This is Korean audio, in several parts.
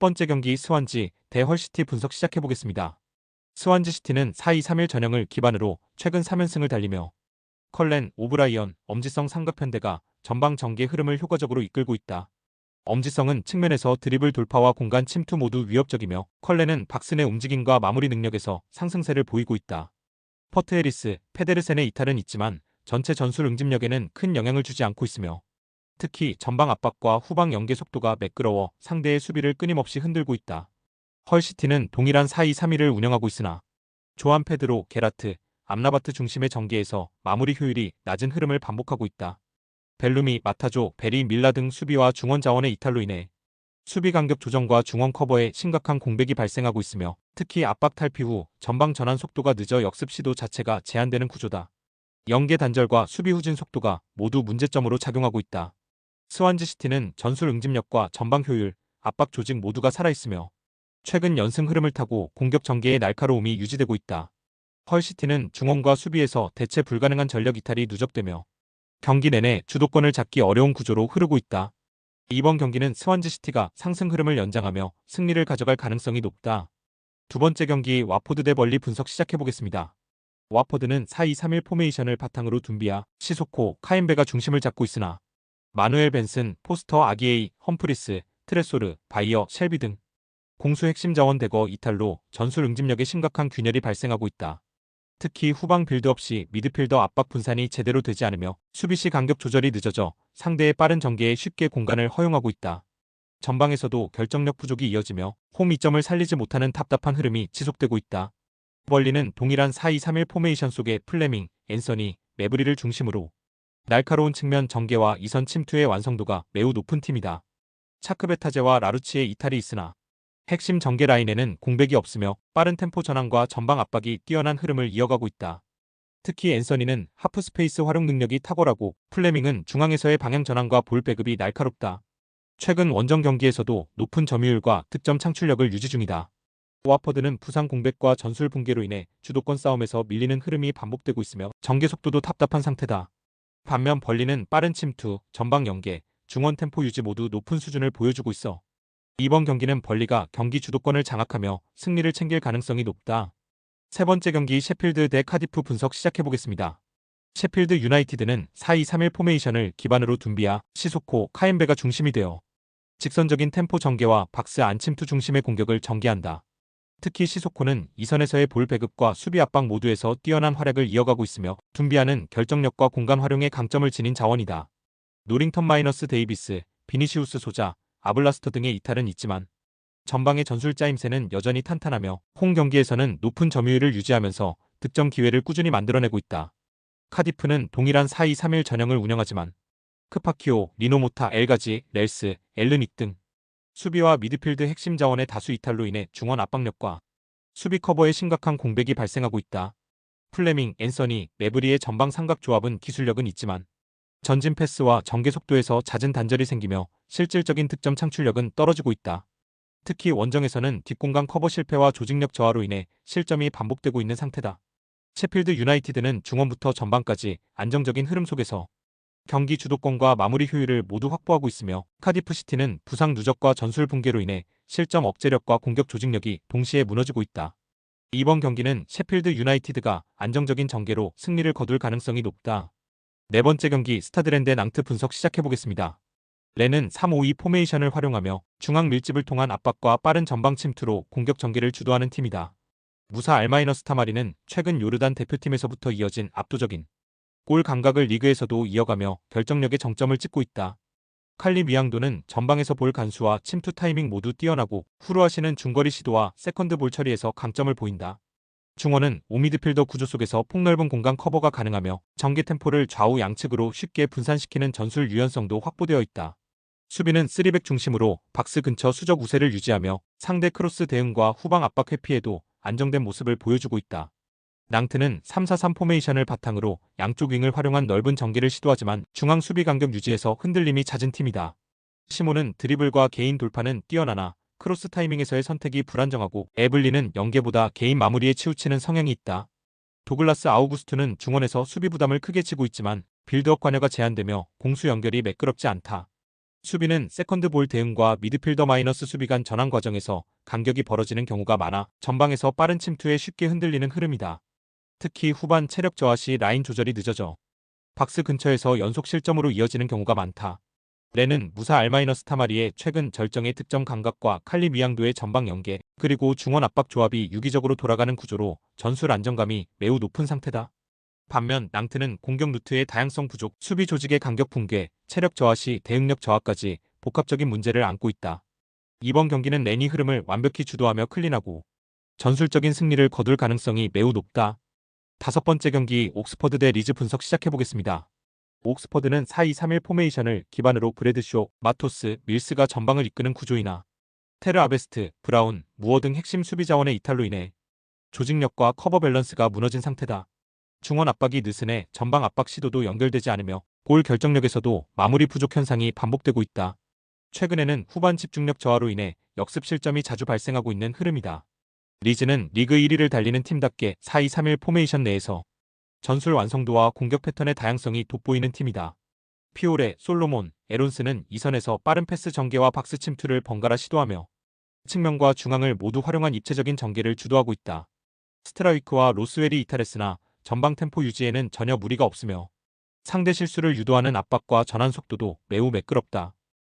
번째 경기 스완지 대 헐시티 분석 시작해보겠습니다. 스완지 시티는 4-2-3-1 전형을 기반으로 최근 3연승을 달리며 컬렌, 오브라이언, 엄지성 삼각편대가 전방 전개 흐름을 효과적으로 이끌고 있다. 엄지성은 측면에서 드리블 돌파와 공간 침투 모두 위협적이며 컬렌은 박스 내 움직임과 마무리 능력에서 상승세를 보이고 있다. 퍼트 해리스, 페데르센의 이탈은 있지만 전체 전술 응집력에는 큰 영향을 주지 않고 있으며 특히 전방 압박과 후방 연계 속도가 매끄러워 상대의 수비를 끊임없이 흔들고 있다. 헐시티는 동일한 4-2-3-1을 운영하고 있으나 조한 페드로, 게라트, 암라바트 중심의 전개에서 마무리 효율이 낮은 흐름을 반복하고 있다. 벨루미, 마타조, 베리, 밀라 등 수비와 중원 자원의 이탈로 인해 수비 간격 조정과 중원 커버에 심각한 공백이 발생하고 있으며 특히 압박 탈피 후 전방 전환 속도가 늦어 역습 시도 자체가 제한되는 구조다. 연계 단절과 수비 후진 속도가 모두 문제점으로 작용하고 있다. 스완지 시티는 전술 응집력과 전방 효율, 압박 조직 모두가 살아있으며 최근 연승 흐름을 타고 공격 전개의 날카로움이 유지되고 있다. 헐시티는 중원과 수비에서 대체 불가능한 전력 이탈이 누적되며 경기 내내 주도권을 잡기 어려운 구조로 흐르고 있다. 이번 경기는 스완지 시티가 상승 흐름을 연장하며 승리를 가져갈 가능성이 높다. 두 번째 경기 와포드 대 벌리 분석 시작해보겠습니다. 와포드는 4-2-3-1 포메이션을 바탕으로 둔비아, 시소코, 카인베가 중심을 잡고 있으나 마누엘 벤슨, 포스터 아기에이, 험프리스, 트레소르, 바이어, 셸비 등 공수 핵심 자원 대거 이탈로 전술 응집력에 심각한 균열이 발생하고 있다. 특히 후방 빌드업 시 미드필더 압박 분산이 제대로 되지 않으며 수비 시 간격 조절이 늦어져 상대의 빠른 전개에 쉽게 공간을 허용하고 있다. 전방에서도 결정력 부족이 이어지며 홈 이점을 살리지 못하는 답답한 흐름이 지속되고 있다. 벌리는 동일한 4-2-3-1 포메이션 속의 플레밍, 앤서니, 매브리를 중심으로 날카로운 측면 전개와 이선 침투의 완성도가 매우 높은 팀이다. 차크베타제와 라루치의 이탈이 있으나 핵심 전개 라인에는 공백이 없으며 빠른 템포 전환과 전방 압박이 뛰어난 흐름을 이어가고 있다. 특히 앤서니는 하프 스페이스 활용 능력이 탁월하고 플레밍은 중앙에서의 방향 전환과 볼 배급이 날카롭다. 최근 원정 경기에서도 높은 점유율과 득점 창출력을 유지 중이다. 와퍼드는 부상 공백과 전술 붕괴로 인해 주도권 싸움에서 밀리는 흐름이 반복되고 있으며 전개 속도도 답답한 상태다. 반면 벌리는 빠른 침투, 전방 연계, 중원 템포 유지 모두 높은 수준을 보여주고 있어 이번 경기는 벌리가 경기 주도권을 장악하며 승리를 챙길 가능성이 높다. 세 번째 경기 셰필드 대 카디프 분석 시작해보겠습니다. 셰필드 유나이티드는 4-2-3-1 포메이션을 기반으로 둔비아, 시소코, 카인베가 중심이 되어 직선적인 템포 전개와 박스 안 침투 중심의 공격을 전개한다. 특히 시소코는 이선에서의 볼 배급과 수비 압박 모두에서 뛰어난 활약을 이어가고 있으며 둔비아는 결정력과 공간 활용에 강점을 지닌 자원이다. 노링턴 마이너스 데이비스, 비니시우스 소자, 아블라스터 등의 이탈은 있지만 전방의 전술 짜임새는 여전히 탄탄하며 홈 경기에서는 높은 점유율을 유지하면서 득점 기회를 꾸준히 만들어내고 있다. 카디프는 동일한 4-2-3-1 전형을 운영하지만 크파키오, 리노모타, 엘가지, 렐스, 엘르닉 등 수비와 미드필드 핵심 자원의 다수 이탈로 인해 중원 압박력과 수비 커버에 심각한 공백이 발생하고 있다. 플레밍, 앤서니, 매브리의 전방 삼각 조합은 기술력은 있지만 전진 패스와 전개 속도에서 잦은 단절이 생기며 실질적인 득점 창출력은 떨어지고 있다. 특히 원정에서는 뒷공간 커버 실패와 조직력 저하로 인해 실점이 반복되고 있는 상태다. 셰필드 유나이티드는 중원부터 전방까지 안정적인 흐름 속에서 경기 주도권과 마무리 효율을 모두 확보하고 있으며 카디프 시티는 부상 누적과 전술 붕괴로 인해 실점 억제력과 공격 조직력이 동시에 무너지고 있다. 이번 경기는 셰필드 유나이티드가 안정적인 전개로 승리를 거둘 가능성이 높다. 네 번째 경기 스타드랜 대 낭트 분석 시작해보겠습니다. 렌은 3-5-2 포메이션을 활용하며 중앙 밀집을 통한 압박과 빠른 전방 침투로 공격 전개를 주도하는 팀이다. 무사 알마이너스타마리는 최근 요르단 대표팀에서부터 이어진 압도적인 골 감각을 리그에서도 이어가며 결정력의 정점을 찍고 있다. 칼리 미앙도는 전방에서 볼 간수와 침투 타이밍 모두 뛰어나고 후루아시는 중거리 시도와 세컨드 볼 처리에서 강점을 보인다. 중원은 5미드필더 구조 속에서 폭넓은 공간 커버가 가능하며 전개 템포를 좌우 양측으로 쉽게 분산시키는 전술 유연성도 확보되어 있다. 수비는 3백 중심으로 박스 근처 수적 우세를 유지하며 상대 크로스 대응과 후방 압박 회피에도 안정된 모습을 보여주고 있다. 낭트는 3-4-3 포메이션을 바탕으로 양쪽 윙을 활용한 넓은 전개를 시도하지만 중앙 수비 간격 유지에서 흔들림이 잦은 팀이다. 시몬은 드리블과 개인 돌파는 뛰어나나 크로스 타이밍에서의 선택이 불안정하고 에블리는 연계보다 개인 마무리에 치우치는 성향이 있다. 도글라스 아우구스투는 중원에서 수비 부담을 크게 지고 있지만 빌드업 관여가 제한되며 공수 연결이 매끄럽지 않다. 수비는 세컨드 볼 대응과 미드필더 마이너스 수비 간 전환 과정에서 간격이 벌어지는 경우가 많아 전방에서 빠른 침투에 쉽게 흔들리는 흐름이다. 특히 후반 체력 저하 시 라인 조절이 늦어져 박스 근처에서 연속 실점으로 이어지는 경우가 많다. 레는 무사 알마이너스 타마리의 최근 절정의 득점 감각과 칼리 미양도의 전방 연계, 그리고 중원 압박 조합이 유기적으로 돌아가는 구조로 전술 안정감이 매우 높은 상태다. 반면 낭트는 공격 루트의 다양성 부족, 수비 조직의 간격 붕괴, 체력 저하 시 대응력 저하까지 복합적인 문제를 안고 있다. 이번 경기는 렌이 흐름을 완벽히 주도하며 클린하고 전술적인 승리를 거둘 가능성이 매우 높다. 다섯 번째 경기 옥스퍼드 대 리즈 분석 시작해보겠습니다. 옥스퍼드는 4-2-3-1 포메이션을 기반으로 브래드쇼, 마토스, 밀스가 전방을 이끄는 구조이나 테르 아베스트, 브라운, 무어 등 핵심 수비 자원의 이탈로 인해 조직력과 커버 밸런스가 무너진 상태다. 중원 압박이 느슨해 전방 압박 시도도 연결되지 않으며 골 결정력에서도 마무리 부족 현상이 반복되고 있다. 최근에는 후반 집중력 저하로 인해 역습 실점이 자주 발생하고 있는 흐름이다. 리즈는 리그 1위를 달리는 팀답게 4-2-3-1 포메이션 내에서 전술 완성도와 공격 패턴의 다양성이 돋보이는 팀이다. 피오레, 솔로몬, 에론스는 이선에서 빠른 패스 전개와 박스 침투를 번갈아 시도하며 측면과 중앙을 모두 활용한 입체적인 전개를 주도하고 있다. 스트라이크와 로스웰이 이탈했으나 전방 템포 유지에는 전혀 무리가 없으며 상대 실수를 유도하는 압박과 전환 속도도 매우 매끄럽다.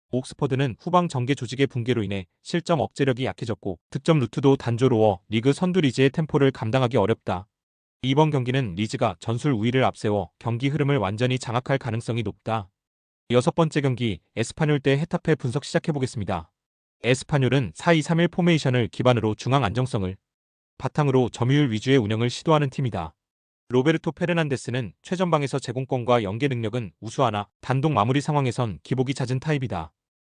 옥스퍼드는 후방 전개 조직의 붕괴로 인해 실점 억제력이 약해졌고 득점 루트도 단조로워 리그 선두 리즈의 템포를 감당하기 어렵다. 이번 경기는 리즈가 전술 우위를 앞세워 경기 흐름을 완전히 장악할 가능성이 높다. 여섯 번째 경기 에스파뇰 대 헤타페 분석 시작해보겠습니다. 에스파뇰은 4-2-3-1 포메이션을 기반으로 중앙 안정성을 바탕으로 점유율 위주의 운영을 시도하는 팀이다. 로베르토 페르난데스는 최전방에서 제공권과 연계 능력은 우수하나 단독 마무리 상황에선 기복이 잦은 타입이다.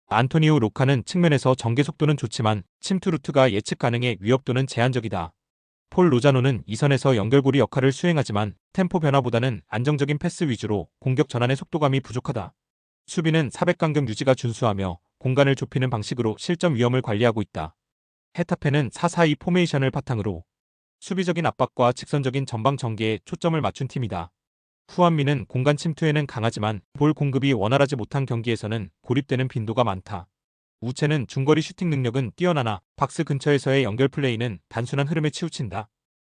안토니오 로카는 측면에서 전개 속도는 좋지만 침투 루트가 예측 가능해 위협도는 제한적이다. 폴 로자노는 이선에서 연결고리 역할을 수행하지만 템포 변화보다는 안정적인 패스 위주로 공격 전환의 속도감이 부족하다. 수비는 400간격 유지가 준수하며 공간을 좁히는 방식으로 실점 위험을 관리하고 있다. 헤타페는 4-4-2 포메이션을 바탕으로 수비적인 압박과 직선적인 전방 전개에 초점을 맞춘 팀이다. 후안미는 공간 침투에는 강하지만 볼 공급이 원활하지 못한 경기에서는 고립되는 빈도가 많다. 우체는 중거리 슈팅 능력은 뛰어나나 박스 근처에서의 연결 플레이는 단순한 흐름에 치우친다.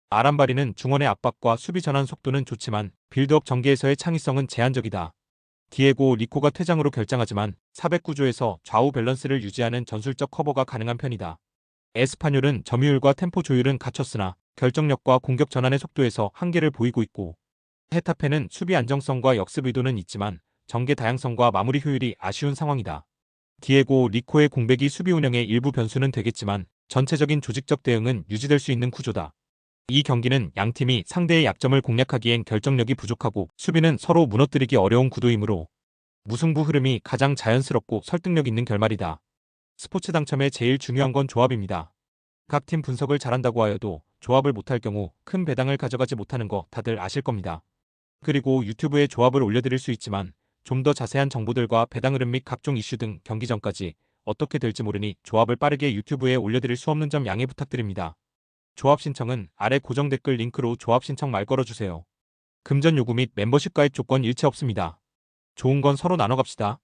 아람바리는 중원의 압박과 수비 전환 속도는 좋지만 빌드업 전개에서의 창의성은 제한적이다. 디에고 리코가 퇴장으로 결장하지만 400구조에서 좌우 밸런스를 유지하는 전술적 커버가 가능한 편이다. 에스파뇰은 점유율과 템포 조율은 갖췄으나 결정력과 공격 전환의 속도에서 한계를 보이고 있고 헤타페는 수비 안정성과 역습 의도는 있지만 전개 다양성과 마무리 효율이 아쉬운 상황이다. 디에고 리코의 공백이 수비 운영의 일부 변수는 되겠지만 전체적인 조직적 대응은 유지될 수 있는 구조다. 이 경기는 양팀이 상대의 약점을 공략하기엔 결정력이 부족하고 수비는 서로 무너뜨리기 어려운 구도이므로 무승부 흐름이 가장 자연스럽고 설득력 있는 결말이다. 스포츠 당첨에 제일 중요한 건 조합입니다. 각 팀 분석을 잘한다고 하여도 조합을 못할 경우 큰 배당을 가져가지 못하는 거 다들 아실 겁니다. 그리고 유튜브에 조합을 올려드릴 수 있지만 좀 더 자세한 정보들과 배당 흐름 및 각종 이슈 등 경기 전까지 어떻게 될지 모르니 조합을 빠르게 유튜브에 올려드릴 수 없는 점 양해 부탁드립니다. 조합 신청은 아래 고정 댓글 링크로 조합 신청 말 걸어주세요. 금전 요구 및 멤버십 가입 조건 일체 없습니다. 좋은 건 서로 나눠 갑시다.